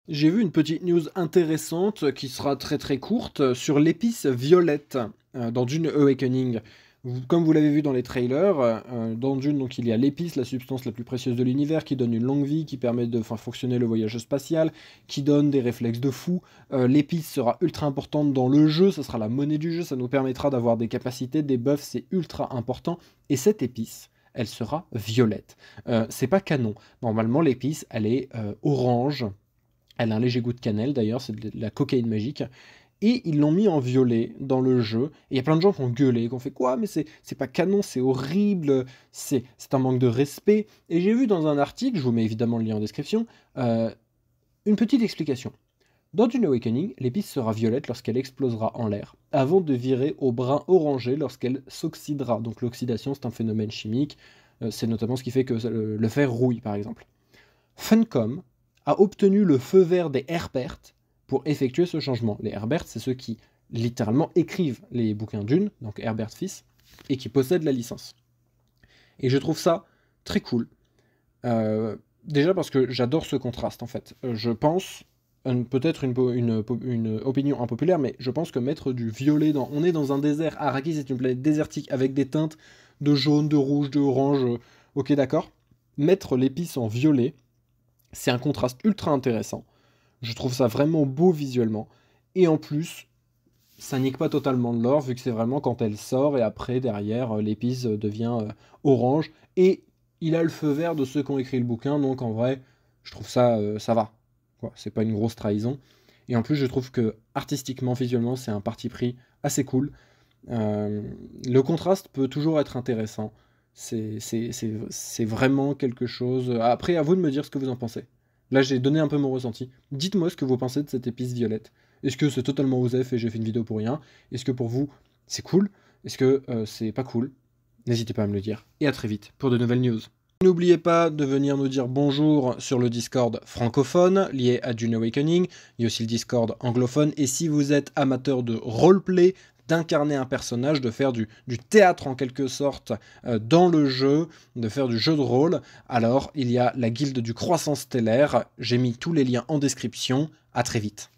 J'ai vu une petite news intéressante qui sera très courte sur l'épice violette dans Dune Awakening. Comme vous l'avez vu dans les trailers, dans Dune, donc, il y a l'épice, la substance la plus précieuse de l'univers, qui donne une longue vie, qui permet de faire fonctionner le voyage spatial, qui donne des réflexes de fou. L'épice sera ultra importante dans le jeu, ça sera la monnaie du jeu, ça nous permettra d'avoir des capacités, des buffs, c'est ultra important. Et cette épice, elle sera violette. C'est pas canon. Normalement, l'épice, elle est orange. Elle a un léger goût de cannelle d'ailleurs, c'est de la cocaïne magique. Et ils l'ont mis en violet dans le jeu. Et il y a plein de gens qui ont gueulé, qui ont fait quoi, mais c'est pas canon, c'est horrible, c'est un manque de respect. Et j'ai vu dans un article, je vous mets évidemment le lien en description, une petite explication. Dans Dune Awakening, l'épice sera violette lorsqu'elle explosera en l'air, avant de virer au brun orangé lorsqu'elle s'oxydera. Donc l'oxydation, c'est un phénomène chimique, c'est notamment ce qui fait que le fer rouille, par exemple. Funcom a obtenu le feu vert des Herbert pour effectuer ce changement. Les Herbert, c'est ceux qui littéralement écrivent les bouquins Dune, donc Herbert fils, et qui possèdent la licence. Et je trouve ça très cool. Déjà parce que j'adore ce contraste, en fait. Je pense, peut-être une opinion impopulaire, mais je pense que mettre du violet dans... On est dans un désert, Arrakis est une planète désertique avec des teintes de jaune, de rouge, de orange, ok d'accord. Mettre l'épice en violet, c'est un contraste ultra intéressant. Je trouve ça vraiment beau visuellement. Et en plus, ça nique pas totalement de l'or, vu que c'est vraiment quand elle sort, et après, derrière, l'épice devient orange. Et il a le feu vert de ceux qui ont écrit le bouquin, donc en vrai, je trouve ça, ça va. C'est pas une grosse trahison. Et en plus, je trouve que artistiquement, visuellement, c'est un parti pris assez cool. Le contraste peut toujours être intéressant. C'est vraiment quelque chose... Après, à vous de me dire ce que vous en pensez. Là, j'ai donné un peu mon ressenti. Dites-moi ce que vous pensez de cette épice violette. Est-ce que c'est totalement osef et j'ai fait une vidéo pour rien? Est-ce que pour vous, c'est cool? Est-ce que c'est pas cool? N'hésitez pas à me le dire. Et à très vite pour de nouvelles news. N'oubliez pas de venir nous dire bonjour sur le Discord francophone lié à Dune Awakening. Il y a aussi le Discord anglophone. Et si vous êtes amateur de roleplay, d'incarner un personnage, de faire du théâtre en quelque sorte dans le jeu, de faire du jeu de rôle, alors il y a la guilde du croissant stellaire. J'ai mis tous les liens en description. À très vite.